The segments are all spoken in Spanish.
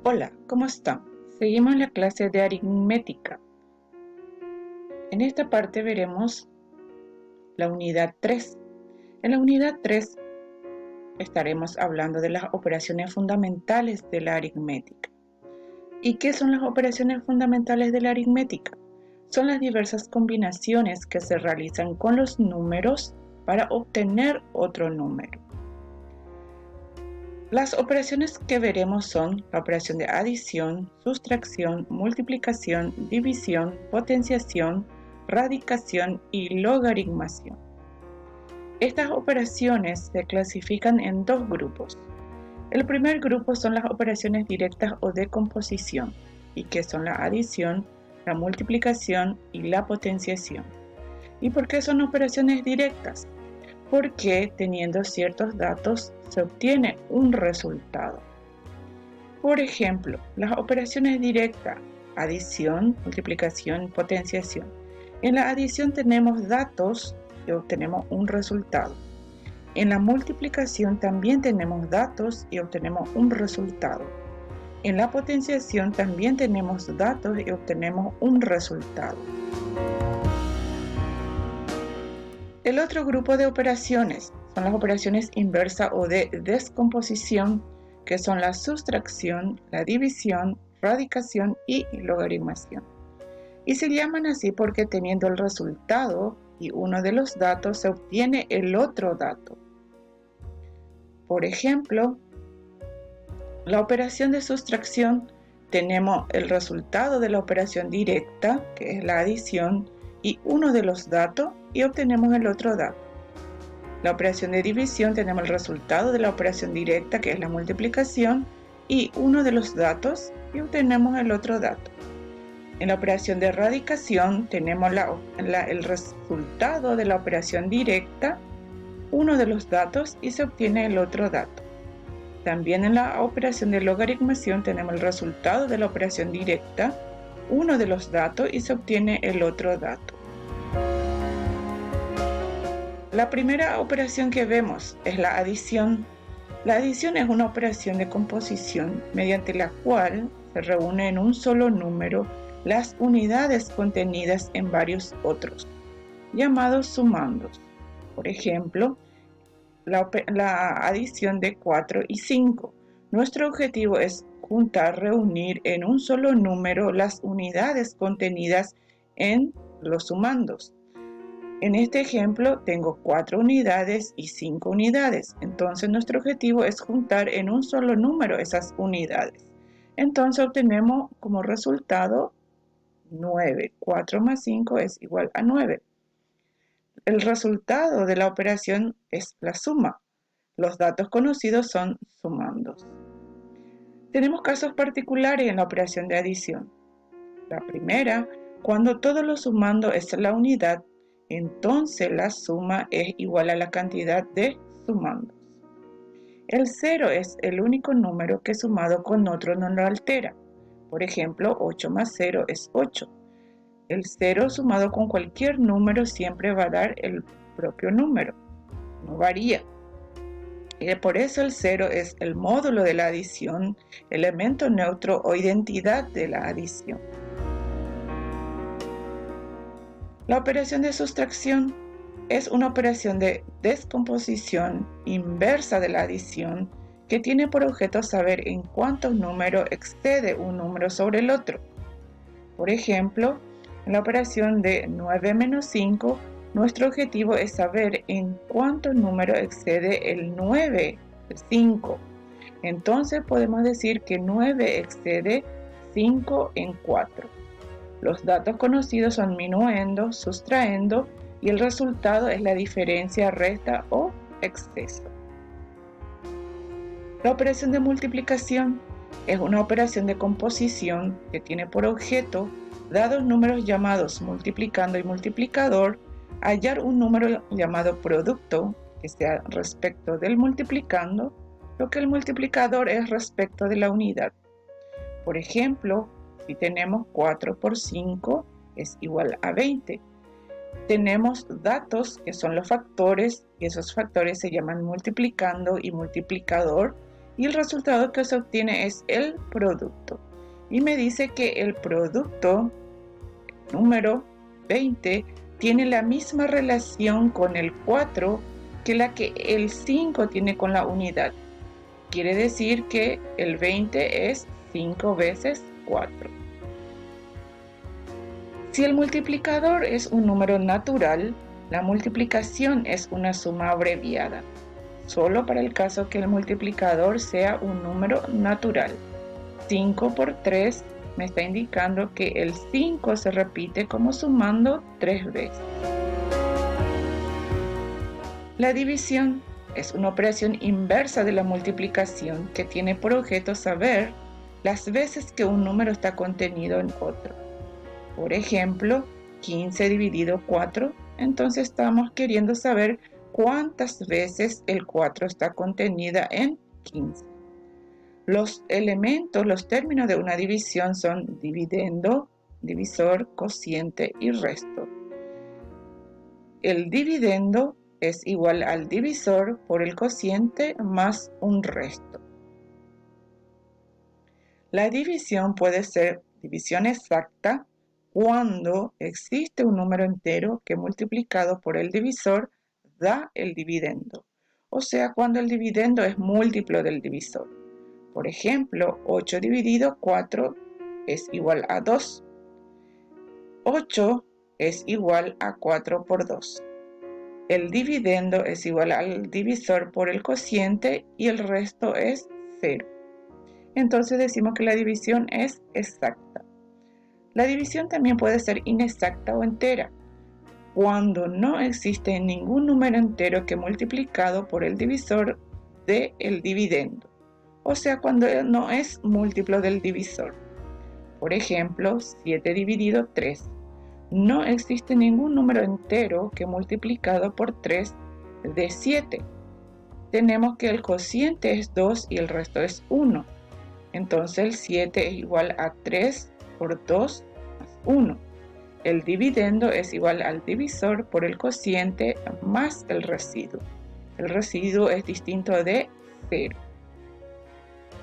Hola, ¿cómo están? Seguimos la clase de aritmética. En esta parte veremos la unidad 3. En la unidad 3 estaremos hablando de las operaciones fundamentales de la aritmética. ¿Y qué son las operaciones fundamentales de la aritmética? Son las diversas combinaciones que se realizan con los números para obtener otro número. Las operaciones que veremos son la operación de adición, sustracción, multiplicación, división, potenciación, radicación y logaritmación. Estas operaciones se clasifican en dos grupos. El primer grupo son las operaciones directas o de composición, y que son la adición, la multiplicación y la potenciación. ¿Y por qué son operaciones directas? Porque teniendo ciertos datos se obtiene un resultado. Por ejemplo, las operaciones directas, adición, multiplicación, potenciación. En la adición tenemos datos y obtenemos un resultado. En la multiplicación también tenemos datos y obtenemos un resultado. En la potenciación también tenemos datos y obtenemos un resultado. El otro grupo de operaciones son las operaciones inversa o de descomposición, que son la sustracción, la división, radicación y logaritmación. Y se llaman así porque teniendo el resultado y uno de los datos se obtiene el otro dato. Por ejemplo, la operación de sustracción, tenemos el resultado de la operación directa, que es la adición, y uno de los datos y obtenemos el otro dato. La operación de división, tenemos el resultado de la operación directa, que es la multiplicación, y uno de los datos y obtenemos el otro dato. En la operación de radicación tenemos el resultado de la operación directa, uno de los datos y se obtiene el otro dato. También en la operación de logaritmación tenemos el resultado de la operación directa, uno de los datos y se obtiene el otro dato. La primera operación que vemos es la adición. La adición es una operación de composición mediante la cual se reúne en un solo número las unidades contenidas en varios otros, llamados sumandos. Por ejemplo, la adición de 4 y 5. Nuestro objetivo es reunir en un solo número las unidades contenidas en los sumandos. En este ejemplo tengo 4 unidades y 5 unidades, entonces nuestro objetivo es juntar en un solo número esas unidades. Entonces obtenemos como resultado 9. 4 más 5 es igual a 9. El resultado de la operación es la suma. Los datos conocidos son sumandos. Tenemos casos particulares en la operación de adición. La primera, cuando todo lo sumando es la unidad, entonces la suma es igual a la cantidad de sumandos. El 0 es el único número que sumado con otro no lo altera. Por ejemplo, 8 más 0 es 8. El 0 sumado con cualquier número siempre va a dar el propio número, no varía. Y por eso el 0 es el módulo de la adición, elemento neutro o identidad de la adición. La operación de sustracción es una operación de descomposición inversa de la adición que tiene por objeto saber en cuántos números excede un número sobre el otro. Por ejemplo, en la operación de 9 menos 5, nuestro objetivo es saber en cuántos números excede el 9 de 5. Entonces podemos decir que 9 excede 5 en 4. Los datos conocidos son minuendo, sustraendo y el resultado es la diferencia, resta o exceso. La operación de multiplicación es una operación de composición que tiene por objeto, dados números llamados multiplicando y multiplicador, hallar un número llamado producto que sea respecto del multiplicando, lo que el multiplicador es respecto de la unidad. Por ejemplo, si tenemos 4 por 5 es igual a 20. Tenemos datos que son los factores y esos factores se llaman multiplicando y multiplicador y el resultado que se obtiene es el producto. Y me dice que el producto número 20 tiene la misma relación con el 4 que la que el 5 tiene con la unidad. Quiere decir que el 20 es 5 veces 4. Si el multiplicador es un número natural, la multiplicación es una suma abreviada, solo para el caso que el multiplicador sea un número natural. 5 por 3 me está indicando que el 5 se repite como sumando 3 veces. La división es una operación inversa de la multiplicación que tiene por objeto saber las veces que un número está contenido en otro. Por ejemplo, 15 dividido 4, entonces estamos queriendo saber cuántas veces el 4 está contenida en 15. Los elementos, los términos de una división son dividendo, divisor, cociente y resto. El dividendo es igual al divisor por el cociente más un resto. La división puede ser división exacta cuando existe un número entero que multiplicado por el divisor da el dividendo, o sea, cuando el dividendo es múltiplo del divisor. Por ejemplo, 8 dividido 4 es igual a 2. 8 es igual a 4 por 2. El dividendo es igual al divisor por el cociente y el resto es 0. Entonces decimos que la división es exacta. La división también puede ser inexacta o entera, cuando no existe ningún número entero que multiplicado por el divisor dé el dividendo, o sea, cuando no es múltiplo del divisor. Por ejemplo, 7 dividido 3. No existe ningún número entero que multiplicado por 3 dé 7. Tenemos que el cociente es 2 y el resto es 1. Entonces el 7 es igual a 3 por 2 más 1. El dividendo es igual al divisor por el cociente más el residuo. El residuo es distinto de 0.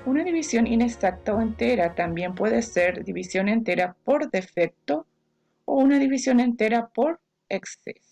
Una división inexacta o entera también puede ser división entera por defecto o una división entera por exceso.